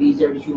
BZU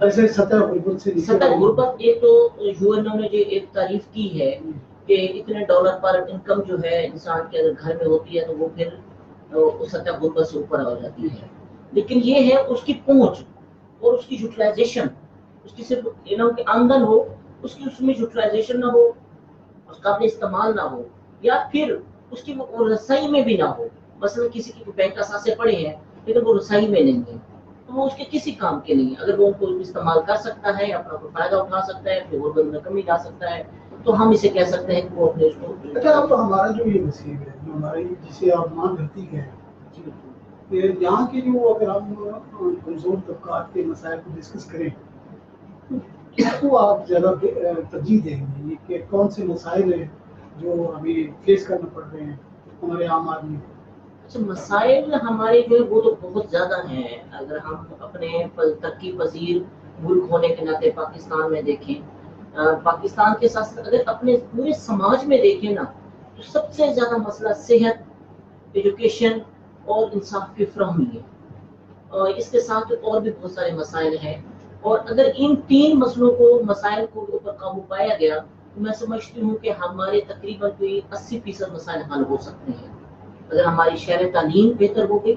ایسے سطح غربت سے نیچے سطح غربت ایک تو یو نے جو ایک تعریف کی ہے کہ اتنے ڈالر پر انکم جو ہے انسان کے اگر گھر میں ہوتی ہے تو وہ پھر اس سطح غربت سے اوپر آ جاتی ہے. لیکن یہ ہے اس کی پہنچ اور اس کی یوٹیلائزیشن, اس کی صرف کہ آمدن ہو, اس کی اس میں یوٹیلائزیشن نہ ہو, اس کا اپنے استعمال نہ ہو, یا پھر اس کی وہ رسائی میں بھی نہ ہو. مثلا کسی کی بینک اثاثے پڑے ہیں لیکن وہ رسائی میں نہیں ہے, تو وہ اس کے کسی کام کے نہیں. اگر وہ ان کو استعمال کر سکتا ہے, اپنا کوئی فائدہ اٹھا سکتا ہے, پھر غربت میں کمی لا سکتا ہے, تو ہم اسے کہہ سکتے ہیں کہ وہ اپنے اس کو. اچھا, اب ہمارا جو یہ نصیب ہے, جو ہماری جسے آپ ماں دھرتی ہے, یہاں کے جو اگر ہم کمزور طبقات کے مسائل کو ڈسکس کریں تو کس کو آپ زیادہ ترجیح دیں گے, یہ کہ کون سے مسائل ہیں جو ہمیں فیس کرنا پڑ رہے ہیں ہمارے عام آدمی کو؟ اچھا, مسائل ہمارے جو ہے وہ تو بہت زیادہ ہیں. اگر ہم اپنے ترقی پذیر ملک ہونے کے ناطے پاکستان میں دیکھیں, پاکستان کے ساتھ اگر اپنے پورے سماج میں دیکھیں نا, تو سب سے زیادہ مسئلہ صحت, ایجوکیشن اور انصاف کی فراہمی ہے. اور اس کے ساتھ اور بھی بہت سارے مسائل ہیں, اور اگر ان تین مسائل کو اوپر قابو پایا گیا تو میں سمجھتی ہوں کہ ہمارے تقریباً کوئی 80% مسائل حل ہو سکتے ہیں. اگر ہماری شہر تعلیم بہتر ہو گئی,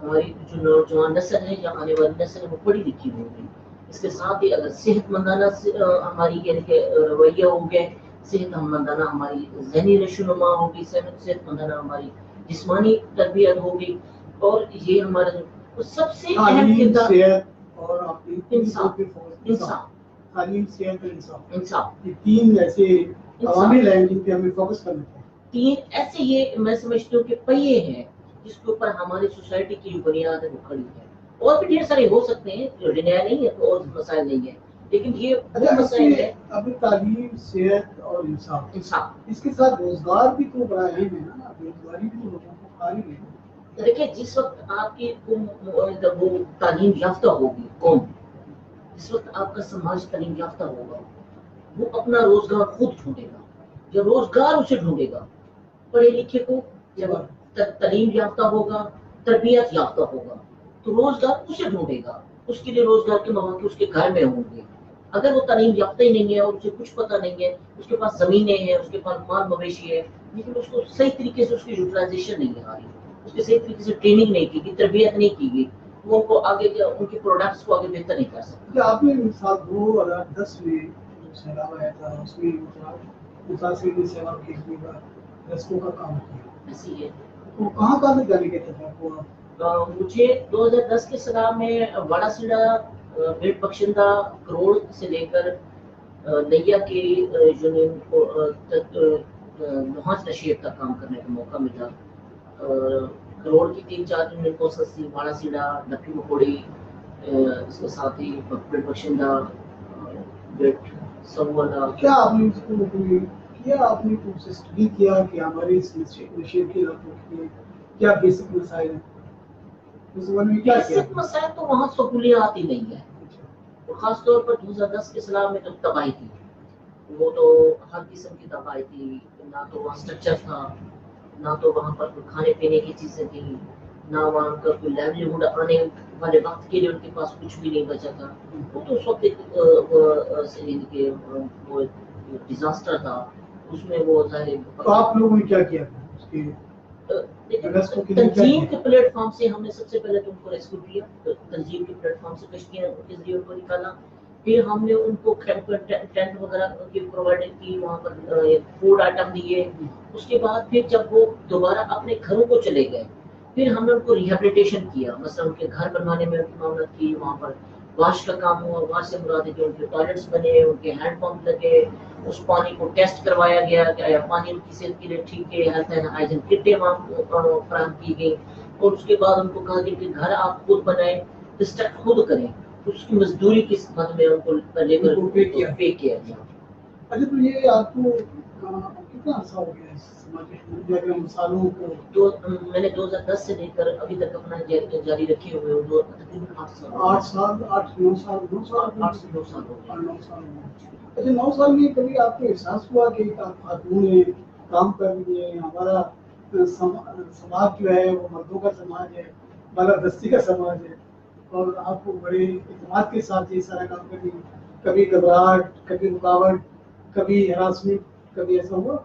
ہماری جو نوجوان نسل ہے یا آنے والی نسل ہے وہ پڑھی لکھی ہوگی. اس کے ساتھ ہی اگر صحت مندانہ ہماری یعنی کہ رویہ ہو گئے, صحت مندانہ ہماری ذہنی نشوونما ہوگی, صحت مندانہ ہماری جسمانی تربیت ہوگی, اور یہ ہمارا سب سے اہم کردار اور انصاف. تعلیم, صحت اور انصاف, انصاف یہ تین ایسے عوامل ہیں جن پہ ہمیں فوکس کرنا چاہیے. تین ایسے یہ میں سمجھتی ہوں کہ پہیے ہیں جس کے اوپر ہماری سوسائٹی کی جو بنیاد ہے وہ کھڑی ہے. اور بھی ڈھیر سارے ہو سکتے ہیں, ڈنیا نہیں ہے تو اور مسائل نہیں ہیں, لیکن یہ وہ مسائل ہے. اب تعلیم, صحت اور انصاف, اس کے ساتھ روزگار بھی تو بڑا اہم ہے نا, روزگاری بھی تو لوگوں کو خالی ہے. دیکھیں, جس وقت آپ کی وہ تعلیم یافتہ ہوگی قوم, جس وقت آپ کا سماج تعلیم یافتہ ہوگا, وہ اپنا روزگار خود ڈھونڈے گا, جو روزگار اسے ڈھونڈے گا. پڑھے لکھے کو جب تعلیم یافتہ ہوگا, تربیت یافتہ ہوگا, تو روزگار اسے ڈھونڈے گا. اس کے لیے روزگار کے مواقع اس کے گھر میں ہوں گے. اگر وہ تعلیم یافتہ ہی نہیں ہے اور اسے کچھ پتہ نہیں ہے, اس کے پاس زمینیں ہیں, اس کے پاس مال مویشی ہے, لیکن اس کو صحیح طریقے سے اس کی یوٹیلائزیشن نہیں آ رہی, اس کے صحیح طریقے سے ٹریننگ نہیں کی گئی, تربیت نہیں کی گئی, وہ ان کو آگے ان کے پروڈکٹس کو آگے بہتر نہیں کر سکتے. آپ نے مثال 2010 میں جو سیلاب آیا تھا اس میں متاثرین سیلاب کے لیے رسکوں کا کام کیا, ایسی ہے. تو کہاں کہاں سے جانے کے اتفاق ہوا؟ مجھے 2010 کے سیلاب میں واڑا سیڑھا, بیٹ بخشندہ, کروڑ سے لے کر لیا کے یونین کو نہاج نشیب کا کام کرنے کا موقع ملا. کروڑ کی 3-4 یونین کوسس, واڑا سیڑھا, ڈکی مکوڑی, اس کے ساتھ ہی بیٹ بخشندہ, بیٹ سوالہ. کیا آپ نے اس کو کیا, آپ نے کچھ اسٹڈی کیا کہ ہمارے اس نشیب کے علاقوں کے کیا بیسک مسائل ہیں؟ بیسک مسائل تو وہاں سہولیات ہی نہیں ہے. خاص طور پر 2010 کے سیلاب میں تو تباہی تھی, وہ تو ہر قسم کی تباہی تھی. نہ تو وہاں اسٹرکچر تھا, نہ تو وہاں پر کوئی کھانے پینے کی چیزیں تھیں, نہ وہاں کا کوئی لائیولیہوڈ آنے والے وقت کے لیے ان کے پاس کچھ بھی نہیں بچا تھا. وہ تو اس وقت وہ ڈیزاسٹر تھا, اس میں وہ ظاہر. آپ لوگوں نے کیا کیا اس کے تنظیم کے پلیٹ فارم سے ہم نے سب سے پہلے تو ان کو ریسکیو کیا, تنظیم کے پلیٹ فارم سے کشتیاں کے ذریعے ان کو نکالا. پھر ہم نے ان کو ٹینٹ وغیرہ کی پرووائڈ کی, وہاں پر فوڈ آئٹم دیے. اس کے بعد پھر جب وہ دوبارہ اپنے گھروں کو چلے گئے, پھر ہم نے ان کو ریہیبلیٹیشن کیا. مثلا ان کے گھر بنوانے میں ان کی معاونت کی, وہاں پر واش کا کام ہوا. واش سے مراد ہے کہ ان کے ٹوائلٹس بنے, ان کے ہینڈ پمپ لگے, اس پانی کو ٹیسٹ کروایا گیا کہ پانی ان کی صحت کے لیے ٹھیک ہے. ہیلتھ اینڈ ہائیجین کٹیں وہاں فراہم کی گئی. اور اس کے بعد ان کو کہا کہ گھر آپ خود بنائیں, ڈسٹرکٹ خود کریں. اس کی مزدوری کی خدمت میں ان کو لے کر پے کیا گیا. اچھا, تو یہ آپ کو کتنا عرصہ ہو گیا سماجی مثالوں کو؟ میں نے 2010 سے لے کر ابھی تک اپنا جاری رکھے ہوئے, تقریباً 8 سال 9 سال ہو گئے. اچھا, 9 سال میں کبھی آپ کو احساس ہوا کہ خاتون ہیں, کام کر رہی ہیں, ہمارا سماج جو ہے وہ مردوں کا سماج ہے, بالادستی کا سماج ہے, اور آپ کو بڑے اعتماد کے ساتھ یہ سارا کام کریں، کبھی گھبراہٹ، کبھی رکاوٹ، کبھی ہراسمنٹ، کبھی ایسا ہوا؟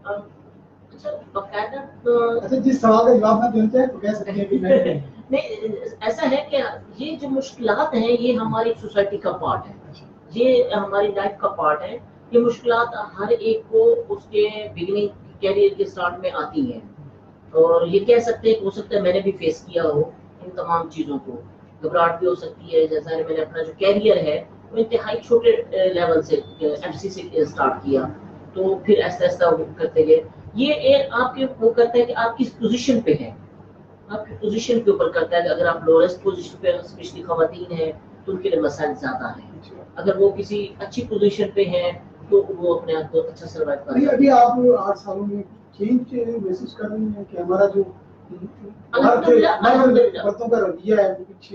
اچھا باقاعدہ اچھا جس سوال کا جواب نہ دینا چاہے تو کہہ سکتے ہیں کہ میں نہیں، ایسا ہے کہ یہ جو مشکلات ہیں یہ ہماری سوسائٹی کا پارٹ ہے، یہ ہماری لائف کا پارٹ ہے. یہ مشکلات ہر ایک کو اس کے بگننگ کیریئر کے سٹارٹ میں آتی ہیں، اور یہ کہہ سکتے ہیں کہ ہو سکتا ہے میں نے بھی فیس کیا ہو ان تمام چیزوں کو. گھبراہٹ بھی ہو سکتی ہے، جیسا میں نے اپنا جو کیریئر ہے وہ انتہائی چھوٹے لیول سے ایم سی سے اسٹارٹ کیا، تو پھر ایسا ایسا کرتے گئے. یہ آپ کے وہ کرتا ہے کہ آپ کس پوزیشن پہ ہیں، آپ کی پوزیشن کے اوپر کرتا ہے کہ اگر آپ لوئسٹ پوزیشن پہ اسپیشلی خواتین ہیں تو ان کے لیے مسائل زیادہ ہیں. اگر وہ کسی اچھی پوزیشن پہ ہیں تو وہ اپنے آپ کو اچھا سروائیو کر نہیں، ابھی آپ 8 سالوں میں چینج محسوس کر رہی ہیں کہ ہمارا جو مردوں کا رویہ ہے وہ کچھ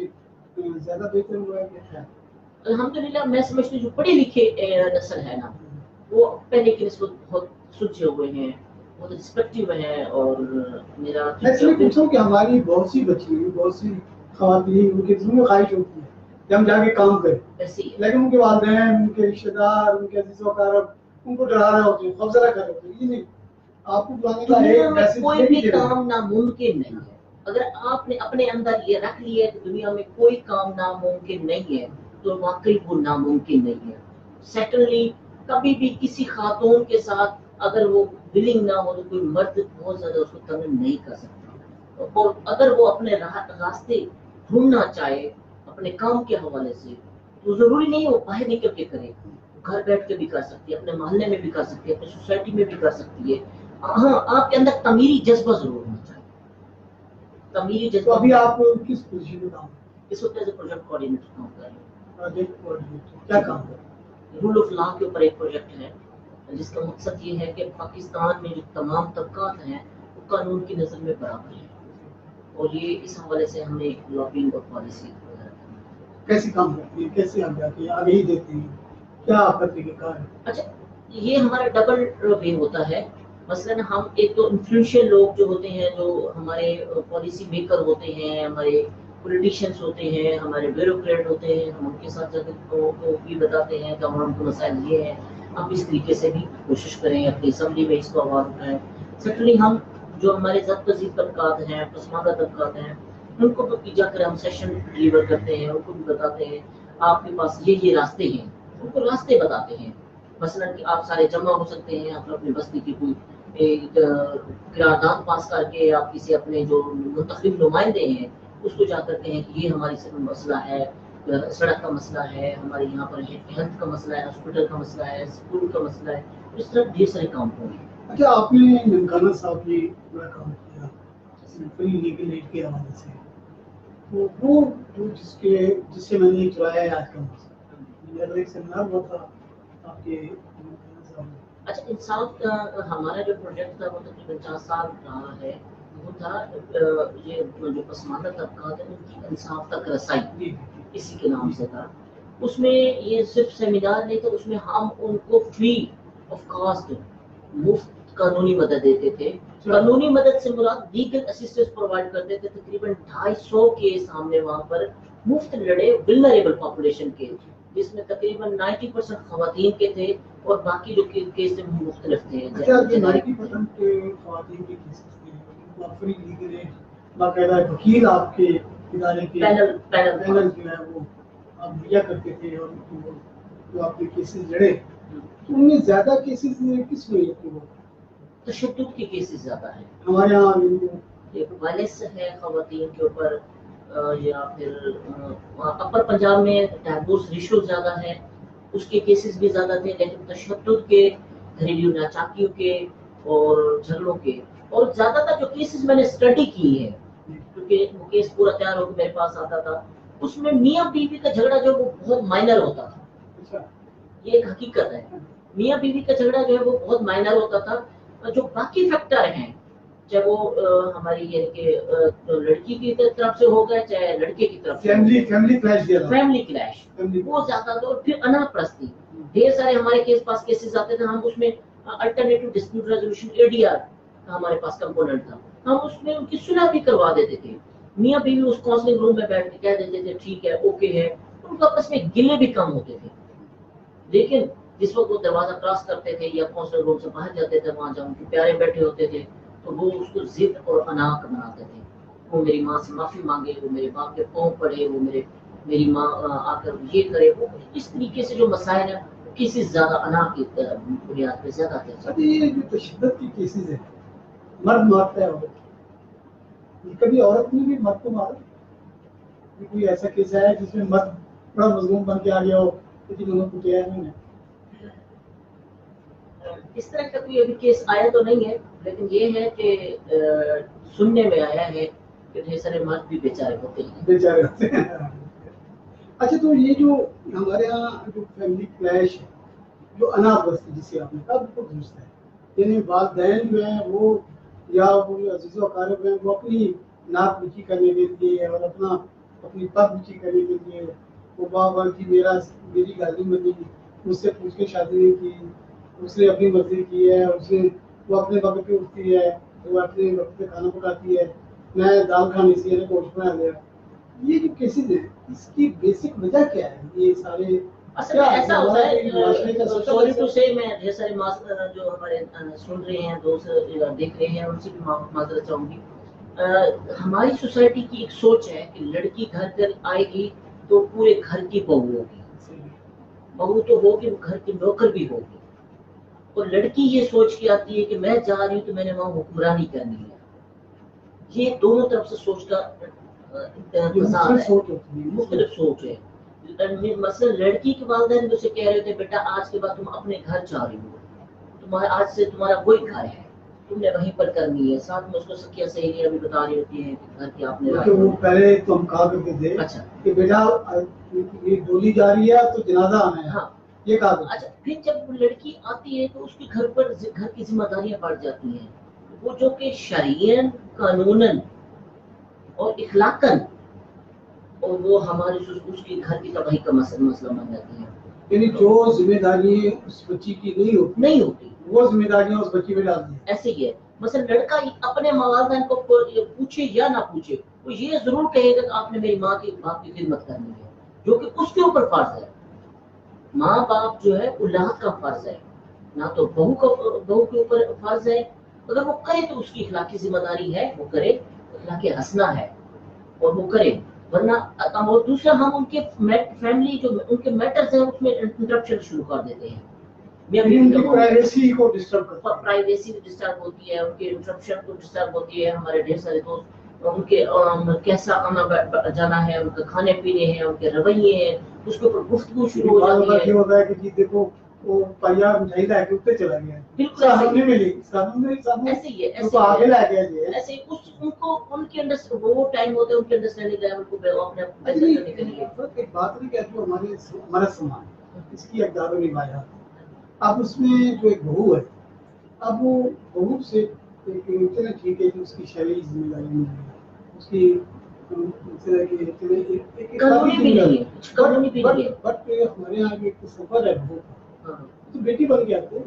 زیادہ بہتر ہوا ہے کیا؟ الحمدللہ میں سمجھتی ہوں جو پڑھے لکھے نسل ہے نا وہ پہلے کی نسبت بہت سلجھے ہوئے ہیں، بہت رسپیکٹو ہیں. اور میرا میں اس لیے پوچھوں کہ ہماری بہت سی بچی، بہت سی خواتین ان کے دل میں خواہش ہوتی ہے کہ ہم جا کے کام کریں، لیکن ان کے والدین، ان کے رشتے دار، ان کے عزیز و اقارب ان کو ڈرا رہے ہوتے ہیں، خوفزدہ کر رہے ہوتے ہیں. یہ نہیں، آپ کو بتانے کا دنیا ایک میں میسج کوئی یہ بھی بھی دے رہے ہیں. کام ناممکن نہیں ہے. اگر آپ نے اپنے اندر یہ رکھ لیا ہے کہ دنیا میں کوئی کام ناممکن نہیں ہے تو واقعی وہ ناممکن نہیں ہے. سیکنڈلی کبھی بھی کسی خاتون کے ساتھ اگر وہ ولنگ نہ ہو تو کوئی مرد بہت زیادہ اس کو تنگ نہیں کر سکتا. اور اگر وہ اپنے راستے ڈھونڈنا چاہے اپنے کام کے حوالے سے تو ضروری نہیں وہ باہر نکل کے کرے، گھر بیٹھ کے بھی کر سکتی ہے، اپنے محلے میں بھی کر سکتی ہے، اپنی سوسائٹی میں بھی کر سکتی ہے. ہاں آپ کے اندر تعمیری جذبہ ضرور ہونا چاہیے، تعمیری تو جذبہ. ابھی آپ کس پوزیشن میں کام اس وقت ایز اے پروجیکٹ کوآرڈینیٹر کام کر رہے ہیں. پروجیکٹ کوآرڈینیٹر کیا کام کریں؟ رول آف لا کے اوپر ایک پروجیکٹ ہے جس کا مقصد یہ ہے کہ پاکستان میں جو تمام طبقات ہیں وہ قانون کی نظر میں برابر ہیں، اور یہ اس حوالے سے ہم نے لابنگ اور پالیسی وغیرہ کرنا ہے. کیسے کام کرتی ہے، کیسے آپ جاتے ہیں آگے ہی دیتے ہیں، کیا آپ کرتے ہیں کار ہے؟ اچھا یہ ہمارا ڈبل وے ہوتا ہے. مثلاً ہم ایک تو انفلوئنشل لوگ جو ہوتے ہیں، جو ہمارے پالیسی میکر ہوتے ہیں، ہمارے پولیٹیشینس ہوتے ہیں، ہمارے بیوروکریٹ ہوتے ہیں، ہم ان کے ساتھ جا کے کو بھی بتاتے ہیں کہ عوام کے مسائل یہ ہیں، آپ اس طریقے سے بھی کوشش کریں اپنی اسمبلی میں اس کو آواز اٹھائیں. سیکنڈلی ہم جو ہمارے ضبط پسند طبقات ہیں، پسماندہ طبقات ہیں، ان کو بھی جا کر ہم سیشن ڈلیور کرتے ہیں، ان کو بھی بتاتے ہیں آپ کے پاس یہ راستے ہیں، ان کو راستے بتاتے ہیں. مثلاً کہ آپ سارے جمع ہو سکتے ہیں، آپ اپنی بستی کی کوئی ایک قرارداد پاس کر کے آپ کسی اپنے جو منتخب نمائندے ہیں اس کو جا کر کہیں کہ یہ ہماری مسئلہ ہے، سڑک کا مسئلہ ہے، ہمارے یہاں پر ہیلتھ کا مسئلہ ہے، ہاسپٹل کا مسئلہ ہے، اسکول کا مسئلہ ہے. اس طرح ڈھیر سارے کام ہوں گے. اچھا آپ نے ننکانہ صاحب کی بڑا کام کیا فری لیگل ایڈ کے حوالے سے، تو وہ جس سے میں نے چلایا ہے آج کا میرا ایک سیمینار ہوا تھا آپ کے ننکانہ صاحب میں. اچھا انصاف کا ہمارا جو پروجیکٹ تھا وہ تقریباً 4 سال رہا ہے. وہ تھا یہ جو پسماندہ طبقات ہیں ان کی انصاف تک رسائی، اسی کے نام سے تھا. اس میں یہ صرف سیمینار نہیں تھا، اس میں ہم ان کو فری آف کاسٹ مفت قانونی مدد دیتے تھے. قانونی مدد سے مراد لیگل اسسٹنس پرووائڈ کرتے تھے. تقریباً 250 کیس ہم نے وہاں پر مفت لڑے ولنریبل پاپولیشن کے، جس میں تقریباً 90% خواتین کے تھے اور باقی جو کیس تھے وہ مختلف تھے. اچھا 90% خواتین کے کیسز تھے، فری لیگل ایڈ باقاعدہ وکیل آپ کے ادارے کے پینل جو ہے وہ آپ دیا کرتے تھے اور جو آپ کے کیسز لڑے تو ان میں زیادہ کیسز کس میں ہوا؟ تشدد کے کیسز زیادہ ہیں ہمارے یہاں. ایک وائلنس ہے خواتین کے اوپر، یا پھر اپر پنجاب میں ڈائیورس ریشو زیادہ ہے، اس کے کیسز بھی زیادہ تھے. لیکن تشدد کے، گھریلو ناچاکیوں کے اور جھگڑوں کے، اور زیادہ تر جو کیسز میں نے اسٹڈی کی ہے کیونکہ وہ کیس پورا تیار ہو کے میرے پاس آتا تھا، اس میں میاں بیوی کا جھگڑا جو وہ بہت مائنر ہوتا تھا. یہ ایک حقیقت ہے، میاں بیوی کا جھگڑا جو ہے وہ بہت مائنر ہوتا تھا. جو باقی فیکٹر ہیں چاہے وہ ہماری یہ کہ لڑکی کی طرف سے ہو گئے چاہے لڑکے کی طرف سے، فیملی کلیش وہ زیادہ تھا. اور پھر انا پرستی، ڈھیر سارے ہمارے پاس کیسز آتے تھے. ہم اس میں الٹرنیٹو ڈسپیوٹ ریزولوشن ADR کا ہمارے پاس کمپوننٹ تھا، ہم اس میں ان کی صلح بھی کروا دیتے تھے. میاں بیوی اس کاؤنسلنگ روم میں بیٹھ کے کہہ دیتے تھے ٹھیک ہے اوکے ہے، ان کو آپس میں گلے بھی کم ہوتے تھے. لیکن جس وقت وہ دروازہ کراس کرتے تھے یا کاؤنسلنگ روم سے باہر جاتے تھے، وہاں جب ان کے پیارے بیٹھے ہوتے تھے تو وہ اس کو ضد اور اناق بناتے تھے. وہ میری ماں سے معافی مانگے، وہ میرے باپ کے پاؤں پڑے، وہ میری ماں آ کر یہ کرے. وہ اس طریقے سے جو مسائل ہیں کسی زیادہ انا کی بنیاد پہ زیادہ تھے. اچھا یہ جو تشدد کی کیسز ہے، مرد مارتا ہے عورت، کبھی عورت نے بھی مرد کو مارا؟ کوئی ایسا کیس ہے جس میں مرد بڑا مظلوم بن کے آ گیا ہو لیکن انہوں کو کیا نہیں ہے؟ اس طرح کا کوئی ابھی کیس آیا تو نہیں ہے، لیکن یہ ہے کہ سننے میں آیا ہے کہ ڈھیر سارے مرد بھی بیچارے ہوتے ہیں. بیچارے ہوتے ہیں. اچھا تو یہ جو ہمارے یہاں جو فیملی کلیش ہے، جو اناپرستی جسے آپ نے کہا بالکل درست ہے، یعنی والدین جو ہیں وہ یا وہ عزیز و اقارب ہیں وہ اپنی ناک اونچی کرنے کے لیے اور اپنی پگ اونچی کرنے کے لیے وہ بابا کی میری گالی بنی، مجھ سے پوچھ کے شادی نہیں کی، اس نے اپنی مرضی کی ہے، وہ اپنے وقت پہ اٹھتی ہے، وہ اپنے وقت پہ کھانا پکاتی ہے، میں دال کھانی سی ہے گوشت بنا لیا. یہ جو کیسز ہیں اس کی بیسک وجہ کیا ہے؟ یہ سارے اصل میں ایسا ہوتا معاشرے کا ہے، سوری ٹو سے میں ڈھیر سارے جو ہمارے سن رہے ہیں دوست دیکھ رہے ہیں ان سے بھی معذرت چاہوں گی. ہماری سوسائٹی کی ایک سوچ ہے کہ لڑکی گھر پر آئے گی تو پورے گھر کی بہو ہوگی، بہو تو ہوگی گھر کی نوکر بھی ہوگی. اور لڑکی یہ سوچ کے آتی ہے کہ میں جا رہی ہوں تو میں نے وہاں حکمرانی کرنی ہے. یہ دونوں طرف سے سوچ کا مختلف سوچ ہے. مثلا لڑکی کے والدین مجھ سے کہہ رہے تھے بیٹا آج کے بعد تم اپنے گھر جا رہی ہو، آج سے تمہارا وہی گھر ہے، تم نے وہیں پر کرنی ہے. ساتھ میں اس کو سکھیا سہیلیاں بھی بتا رہی ہوتی ہیں کہ گھر کی آپ نے وہ پہلے تو ہم کہا کرتے تھے اچھا کہ بیٹا یہ ڈولی جا رہی ہے تو جنازہ آنا ہے. ہاں یہ کہا. اچھا پھر جب لڑکی آتی ہے تو اس کے گھر پر گھر کی ذمہ داریاں بڑھ جاتی ہیں، وہ جو کہ شرعیاً قانوناً اور اخلاقاً اور وہ ہمارے اس کی گھر کی تباہی کا مسئلہ بن جاتی ہے. یعنی جو ذمہ داری اس بچی کی نہیں ہوتی وہ ذمہ داریاں اس بچی پہ ڈالتی ہیں. ایسے ہی ہے. مثلا لڑکا اپنے والدین کو پوچھے یا نہ پوچھے وہ یہ ضرور کہے گا کہ آپ نے میری ماں کی باپ کی خدمت کرنی ہے، جو کہ اس کے اوپر فرض ہے. ماں باپ جو ہے اولاد کا فرض ہے، نہ تو بہو کے اوپر فرض ہے. اگر وہ کرے تو اس کی اخلاقی ذمہ داری ہے، وہ کرے، اخلاقی ہنسنا ہے اور وہ کرے. ورنہ اور دوسرا ہم ان کے فیملی جو ان کے میٹرز ہیں اس میں انٹرپشن شروع کر دیتے ہیں. پرائیویسی کو ڈسٹرب ہوتی ہے، ان کے انٹرپشن کو ڈسٹرب ہوتی ہے. ہمارے ڈھیر سارے دوست ان کے کیسا آنا جانا ہے، ان کے کھانے پینے ہیں، ان کے رویے ہیں، اس کے اوپر گفتگو شروع ہو جاتی ہے. یہ ہوتا ہے کہ جی دیکھو وہ پہیا مٹھائی لا کے اوپر چلا گیا، بالکل ایسے ہی ہے، آگے لا گیا. ایسے ان کو ان کے اندر وہ ٹائم ہوتا ہے ان کے انڈرسٹینڈنگ لیول کو اپنے کرنے کے لیے. ایک بات نہیں کہ جو ہمارا سماج اس کی اقدار و روایات، اب اس میں جو ایک بہو ہے، اب وہ بہو سے چلے ٹھیک ہے کہ اس کی شرعی ذمہ داری نہیں ہے، اس کی قانونی بھی نہیں ہے. بٹ ہمارے یہاں جو ایک سفر ہے بہو کا، تو بیٹی بن کے آتی ہے.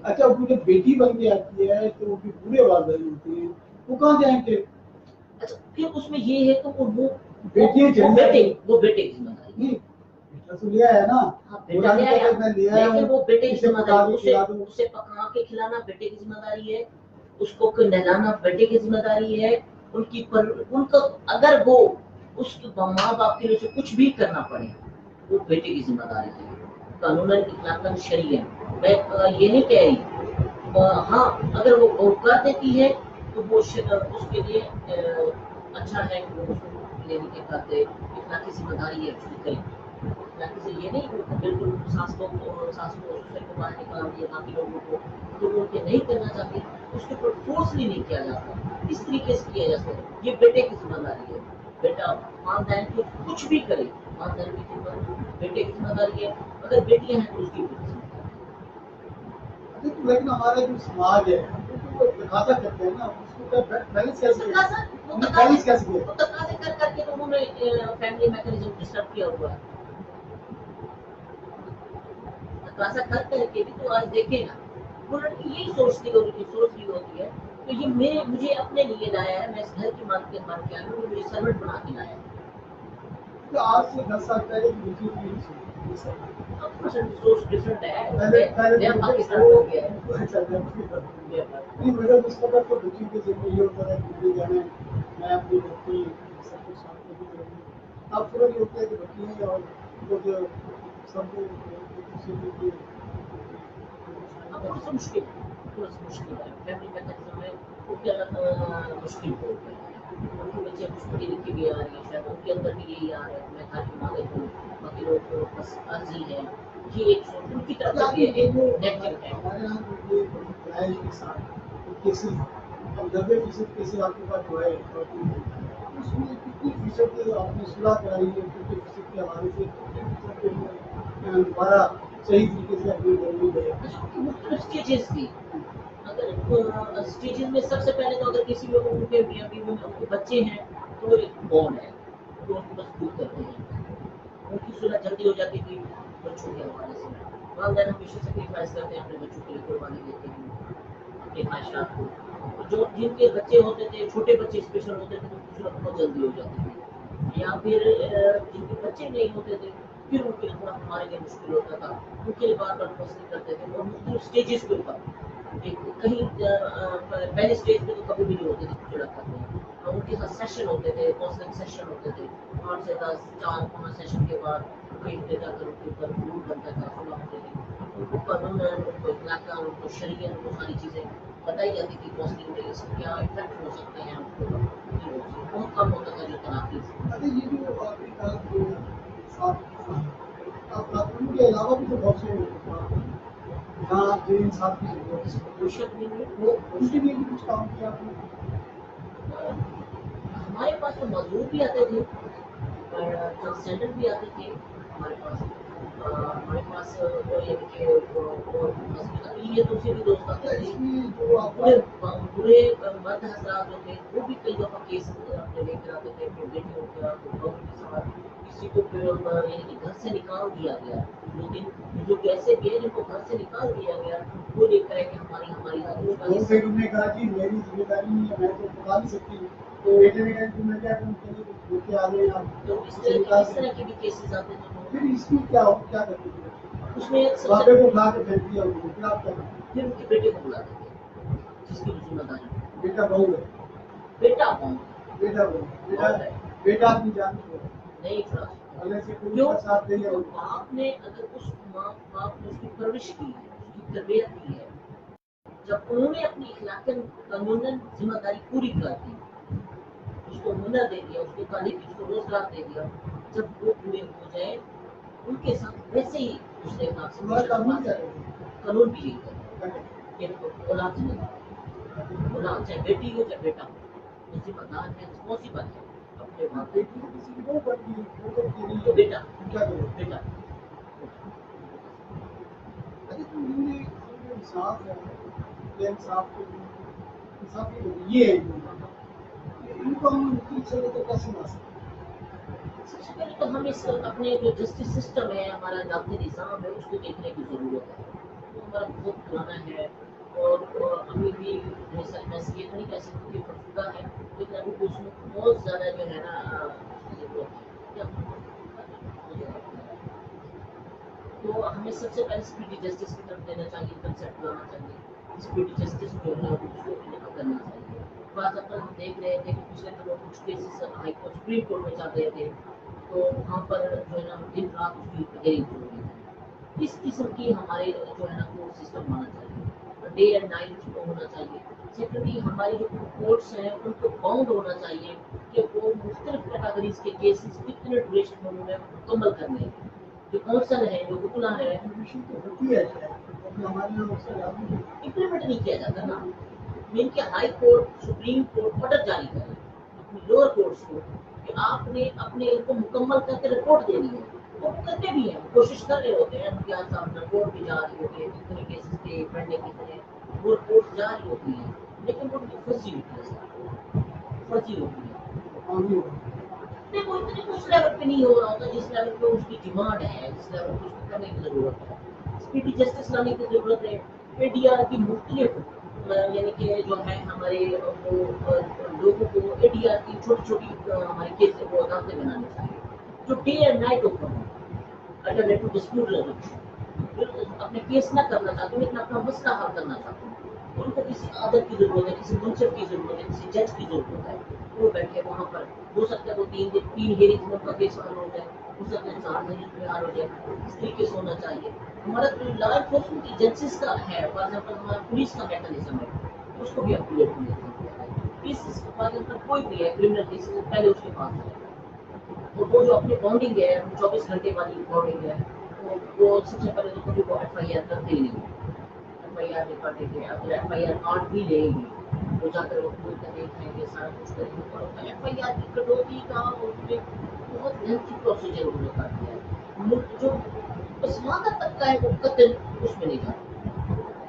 اچھا وہ جب بیٹی بن کے آتی ہے تو وہ بوڑھے والدین ہوتے ہیں، وہ کہاں جائیں گے؟ اچھا پھر اس میں یہ ہے کہ وہ بیٹے کی ذمہ داری تو لیا ہے نا، لیکن وہ بیٹے کی ذمہ داری، اسے پکا کے کھلانا بیٹے کی ذمہ داری ہے، اس کو نہلانا بیٹے کی ذمہ داری ہے. ان کا اگر وہ اس ماں باپ کے لیے کچھ بھی کرنا پڑے وہ بیٹے کی ذمہ داری ہے. قانوناً اخلاقاً شرعیاً میں یہ نہیں کہہ رہی. ہاں اگر وہ کر دیتی ہے تو وہ اس کے لیے اچھا ہے کہ وہ لینے کے کرتے اخلاقی ذمہ داری ہے اس کی کریں. سے یہ نہیں بالکل ساس کو باہر نکال دیا باقی لوگوں کو جو وہ نہیں کرنا چاہتے اس کے اوپر فورسلی نہیں کیا جاتا، اس طریقے سے کیا جاتا ہے. یہ بیٹے کی ذمہ داری ہے. بیٹا خاندان کو کچھ بھی کرے، خاندان کی خدمت بیٹے کی ذمہ داری ہے. اگر بیٹیاں ہیں تو اس کی ذمہ داری ہے. لیکن ہمارا جو سماج ہے وہ تقاضا کرتے ہیں نا، اس کو بیلنس تقاضے کر کے انہوں نے فیملی میکانزم ڈسٹرب کیا ہوا ہے. تقاضا کر کے بھی تو آج دیکھیں نا وہ لڑکی یہی سوچ رہی ہوتی ہے تو یہ مجھے اپنے لیے لایا ہے، میں اس گھر کی مالکیت بن کے آئی ہوں، مجھے سروٹ بنا کے لایا ہے۔ تو آج سے 10 سال پہلے کی دوسری نہیں سوچ سوچ ڈفرنٹ ہے، پہلے نیا پاکستان ہو گیا ہے۔ نہیں میرا اس قدر تو بچی کے ذریعے یہ ہوتا ہے کہ جانے میں اپنی بچی سب کچھ ساتھ لے کے رہوں گی۔ اب تھوڑا یہ ہوتا ہے کہ بچی ہیں اور خود سب کو اب تھوڑا سا مشکل ہے، تھوڑا سا مشکل ہے، فیملی میکانزم میں وہ کیا مشکل ہو گیا ہے، ان کے بچے کچھ پڑھی لکھی بھی آ رہی ہے، شاید ان کے اندر بھی یہی آ رہا ہے میں گھر کی مالک ہوں، باقی لوگ تو بس عرضی ہے، یہ ایک سوچ ان کی طرف سے بھی ایک نیگیٹو ہے۔ ہمارے یہاں جو یہ رائج کے ساتھ کیسز اب 90% کیسز آپ کے پاس جو ہے اس میں کتنی فیصد آپ نے صلاح کرائی ہے، 50% کے حوالے سے 50% کے لیے دوبارہ صحیح طریقے سے اپنی گرمی گئے۔ مختلف اسٹیجز تھی، اگر اسٹیجز میں سب سے پہلے تو اگر کسی میں ان کے میاں بیوی میں ان کے بچے ہیں تو وہ ایک بونڈ ہے، تو ان کو مضبوط کرتے ہیں، ان کی صلح جلدی ہو جاتی تھی بچوں کے حوالے سے، والدین ہمیشہ سیکریفائز کرتے ہیں اپنے بچوں کے لیے، قربانی دیتے ہیں اپنے خواہشات کو، جو جن کے بچے ہوتے تھے چھوٹے بچے اسپیشل ہوتے تھے تو ان کی صلح بہت جلدی ہو جاتی تھی، یا پھر جن کے بچے نہیں ہوتے تھے پھر ان کے لیے تھوڑا ہمارے لیے مشکل ہوتا تھا، ان کے لیے بار بار کاؤنسلنگ کرتے تھے اور مختلف اسٹیجز کے اوپر کہیں پہلے اسٹیج پہ تو کبھی بھی نہیں ہوتے تھے جڑا کرتے ہیں، ان کے ساتھ سیشن ہوتے تھے، کاؤنسلنگ سیشن ہوتے تھے، 8 سے 10 4 سیشن کے بعد کئی ہفتے تک ان کے اوپر قانون بنتا تھا، صلح ہوتے تھے، ان کو قانون ان کو اخلاق ان کو شریعت ان کو ساری چیزیں بتائی جاتی تھی، کاؤنسلنگ میں اس کے کیا افیکٹ ہو سکتے ہیں، ان کو بہت کم ہوتا تھا جو تناقض۔ اچھا یہ جو آپ نے کہا کہ قانون کے علاوہ بھی تو بہت سے جہاں جو انصاف کی ضرورت ہے کوئی شک نہیں ہے، وہ ان کے لیے بھی کچھ کام کیا آپ نے؟ ہمارے پاس تو مزدور بھی آتے تھے، ٹرانسجینڈر بھی آتے تھے ہمارے پاس، ہمارے پاس یعنی کہ اقلیتوں سے بھی دوست آتے تھے، اس میں جو آپ برے مرد حضرات جو تھے وہ بھی کئی دفعہ کیس اپنے لے کر آتے تھے، اپنے بیٹیوں کا بہنوں کے ساتھ، کسی کو یعنی کہ گھر سے نکال دیا گیا، لیکن بزرگ ایسے بھی ہیں جن کو گھر سے نکال دیا گیا، وہ دیکھ رہے کہ ہماری وہ پھر انہوں نے کہا کہ میری ذمہ داری نہیں ہے، میں تو بتا نہیں سکتی، تو بیٹے نے کہا کہ میں کیا کروں، چلیے بیٹے آ گئے آپ تو اس طرح کے بھی کیسز آتے تھے، پھر اس کی کیا کرتے تھے؟ اس میں سب سے بابے کو کھا کے پھینک دیا انہوں نے، پھر آپ کیا کرتے؟ پھر ان کے بیٹے کو بلاتے تھے جس کی ذمہ داری بیٹا بہو ہے، بیٹا بہن بیٹا بہو بیٹا بیٹا اپنی جان کو نہیں تھا، اگلے سے کوئی کیوں؟ اس کا ساتھ نہیں ہے، باپ نے اگر اس ماں باپ نے اس کی پرورش کی ہے، اس کی تربیت کی ہے، جب انہوں نے اپنی اخلاقاً قانوناً ذمہ داری پوری کر دی، اس کو ہنر دے دیا، اس کو تعلیم اس کو روزگار دے دیا، جب وہ پورے ہو جائے ان کے ساتھ ویسے ہی دوسرے اخلاق سے ہمارا قانون کیا ہے، ہے؟ قانون بھی یہی کرتا ہے کہ اولاد ذمہ دار، اولاد چاہے بیٹی ہو چاہے بیٹا ہو، وہ ذمہ دار ہے، رسپانسبل ہے اپنے ماں باپ بیٹی کو کسی کی بہو بن گئی، وہ تو تیری کو، بیٹا کیا کرے؟ بیٹا اچھا تو انہوں نے جو انصاف ہے، یہ انصاف کے انصاف کے ذریعے ہے ان کو ہم مختلف جگہ تک کیسے لا سکتے ہیں؟ سب سے پہلے تو ہم اس اپنے جو جسٹس سسٹم ہے، ہمارا ضابطی نظام ہے، اس کو دیکھنے کی ضرورت ہے، وہ ہمارا بہت پرانا ہے اور ابھی بھی میں یہ نہیں کہہ سکتی کہ فرسودہ ہے، لیکن ابھی بھی اس میں بہت زیادہ جو ہے نا اس کی ضرورت ہے، تو ہمیں سب سے پہلے اسپیڈی جسٹس کی طرف دینا چاہیے، کنسیپٹ لانا چاہیے، اسپیڈی جسٹس جو ہے اس کو کرنا چاہیے۔ بعض اوقات ہم دیکھ رہے تھے کہ پچھلے دنوں کچھ cases high court supreme court میں چل رہے تھے، تو وہاں پر جو ہے نا دن رات اس کی ہیئرنگ ہو رہی ہے، اس قسم کی ہمارے جو ہے نا کورٹ سسٹم ہونا چاہیے، ڈے اینڈ نائٹ کو ہونا چاہیے۔ سیکنڈلی ہماری جو کورٹس ہیں ان کو باؤنڈ ہونا چاہیے کہ وہ مختلف کیٹاگریز کے کیسز کتنے ڈوریشن میں انہوں نے مکمل کرنے ہیں، جو کونسل ہے جو وکلا ہے ہوتی ہے ہمارے یہاں اس کا لاگو نہیں ہے۔ امپلیمنٹ نہیں کیا جاتا نا، ان کے high court supreme court order جاری کرے اپنی لوور کورٹس کو کہ آپ نے اپنے ان کو مکمل کر کے رپورٹ دینی ہے، وہ کرتے بھی ہیں، کوشش کر رہے ہوتے ہیں، ان کے ساتھ رپورٹ بھی جاری ہوتی ہے، کتنے کیسز کے پینڈنگ کتنے، وہ رپورٹ جاری ہوتی ہے، لیکن وہ ان کی فرضی ہوتی ہے، فرضی ہوتی ہے، نہیں وہ اتنے اس لیول پہ نہیں ہو رہا ہوتا جس لیول پہ اس کی ڈیمانڈ ہے، جس لیول پہ اس کو کرنے کی ضرورت ہے، اسپیڈی جسٹس لانے کی ضرورت ہے، اے ڈی آر کی مختلف یعنی کہ جو ہے ہمارے وہ لوگوں کو ADR کی چھوٹی چھوٹی ہماری کیس وہ عدالتیں بنانی چاہیے جو day and night open who. Alternative dispute resolution اپنے کیس نہ کرنا چاہتے لیکن اپنا مسئلہ حل کرنا چاہتے ہیں. ان کو کسی عادت کی ضرورت ہے, کسی منصف کی ضرورت ہے, کسی جج کی ضرورت ہے. وہ بیٹھے وہاں پر ہو سکتا ہے وہ تین ہیئرنگ میں ان کا کیس حل ہو جائے, ہو سکتا ہے 4 ہیئرنگ میں حل ہو جائے. اس طریقے سے ہونا چاہیے. ہمارا لا انفورسمنٹ ایجنسیز کا ہے, فار ایگزامپل ہمارا پولیس کا میکانزم ہے, اس کو بھی اپڈیٹ ہونے چاہیے. اس کے بعد کوئی بھی ہے کرمنل کیس پہلے اس کے پاس جائے. وہ جو اپنی باؤنڈنگ ہے 24 گھنٹے والی باؤنڈنگ ہے وہ سب سے پہلے تو کبھی وہ FIR کرتے ہی نہیں. FIR نہیں کاٹیں گے, اگر FIR کاٹ بھی لیں گے تو جا کر وہ کوئی کریں گے, سارا کچھ کریں گے. اور FIR کی کٹوتی کا اس میں بہت لینتھی پروسیجر انہوں نے کر دیا ہے. جو پسماندہ طبقہ ہے وہ قتل اس میں نہیں جاتا.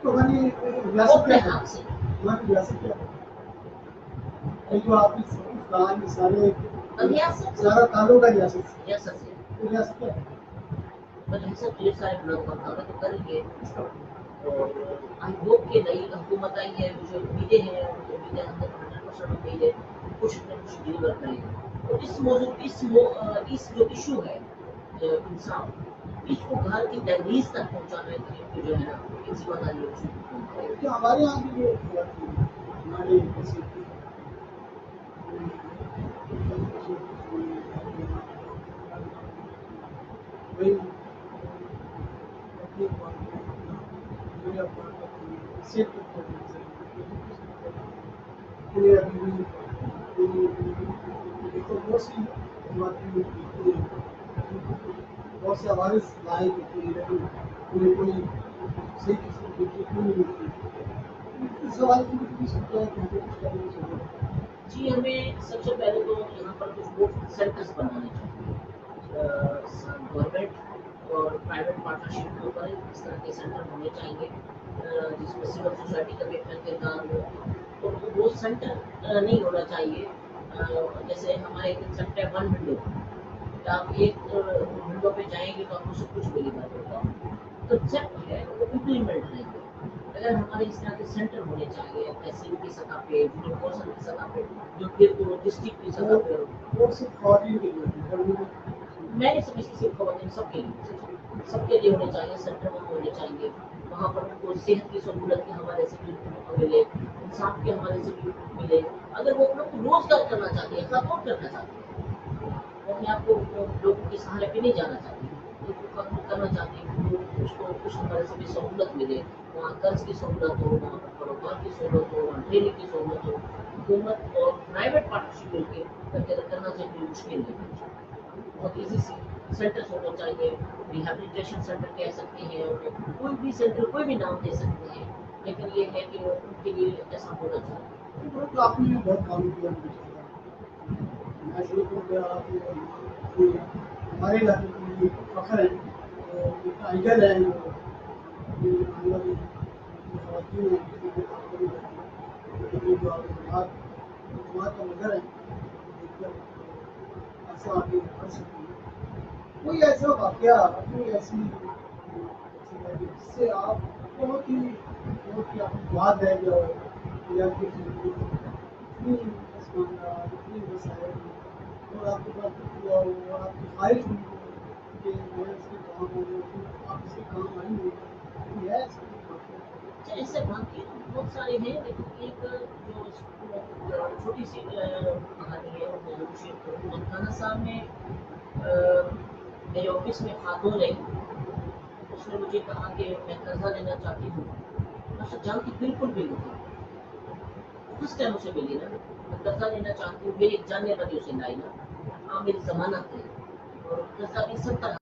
تو ہماری وہ ریاست اپنے کیا ہے؟ حق سے ہماری ریاست کیا ہے؟ جو آپ کی کہا کہ ریاست سارا تعلق ہے ریاست سے. ریاست سے تو ریاست کیا ہے؟ ریاست ڈھیر سارے بلوک پر کام تو کریں گے. اور آئی ہوپ کہ نئی حکومت آئی ہے, مجھے امیدیں ہیں, امیدیں 100% امید ہے کچھ نہ کچھ ڈلیور کریں گے. اور اس موضوع اس جو ایشو ہے انصاف, اس کو گھر کی دہلیز تک پہنچانے کے جو ہے نا ایک ذمہ داری ہے. کہ ہمارے یہاں بھی جو ہمارے بہت سے عوارض لائق ہوتے ہیں لیکن انہیں کوئی صحیح قسم کی ٹریٹمنٹ نہیں ملتی. اس حوالے سے مجھے سمجھا ہے کہ ہمیں کچھ کرنے کی ضرورت ہے. جی, ہمیں سب سے پہلے تو یہاں پر کچھ بہت سینٹرز بنانے چاہیے. گورنمنٹ اور پرائیویٹ پارٹنرشپ کے اوپر اس طرح کے سینٹر ہونے چاہیے جس میں سول سوسائٹی کا بھی اپنا کردار ہو. تو وہ سینٹر نہیں ہونا چاہیے جیسے ہمارے کنسپٹ ہے 1 ونڈو, کہ آپ ایک ونڈو پہ جائیں گے تو آپ کو سب کچھ ڈلیور ہوگا. کنسپٹ ہے وہ امپلیمنٹ نہیں ہے. اگر ہمارے اس طرح کے سینٹر ہونے چاہیے تحصیل کی سطح پہ, کورسل کی سطح پہ, جو پھر ڈسٹرکٹ کی سطح پہ. وہ صرف خواتین کے لیے میں نے سمجھتی صرف خواتین سب کے لیے ہونے چاہیے. سینٹر وہاں ہونے چاہیے, وہاں پر ان کو صحت کی سہولت کے حوالے سے بھی ملے, انصاف کے حوالے سے بھی ملے. اگر وہ اپنا روزگار کرنا چاہتی ہے, خاتون کرنا چاہتی ہے, وہ اپنے آپ کو لوگوں کے سہارے پہ نہیں جانا چاہتی, کرنا چاہتی ہے تو اس کو کچھ حوالے سے بھی سہولت ملے. وہاں قرض کی سہولت ہو, وہاں پر کاروبار کی سہولت ہو, وہاں ٹریننگ کی سہولت ہو. حکومت اور پرائیویٹ پارٹنرشپ مل کے کرنا چاہیے, کوئی مشکل نہیں. بہت ایزی سینٹرز ہونا چاہیے. ریہیبلیٹیشن سینٹر کہہ سکتے ہیں, کوئی بھی سینٹر کوئی بھی نام دے سکتے ہیں, لیکن یہ ہے کہ ان کے لیے ایسا ہونا چاہیے. تو آپ نے بہت کام کیا. میں شروع کر دیا ہمارے علاقے کے لیے فخر ہے, ٹائیگر ہے, خواتین کا نظر ہے ایسا آگے بڑھ سکتی ہے. کوئی ایسا واقعہ, کوئی ایسی جس سے آپ بہت ہی یاد رہ گیا ہو, یا اتنی مسائل اور آپ کے پاس ہوا ہو اور آپ کی خواہش ہوئی ہو کہ میں اس کے کام ہو, آپ اس کے کام آئی ہو, کوئی ہے ایسا واقعہ؟ ایسے واقعے بہت سارے ہیں, لیکن ایک جو چھوٹی سی کہانی ہے وہ میں ضرور شیئر کروں. خانہ صاحب میں میرے آفس میں خاتون ہے, اس نے مجھے کہا کہ میں قرضہ لینا چاہتی ہوں. میں اسے جانتی بالکل بھی نہیں, فرسٹ ٹائم اسے ملی نا, میں قرضہ لینا چاہتی ہوں. میری ایک جاننے والی اسے لائی نا, میری ضمانت ہے, اور قرضہ بھی 70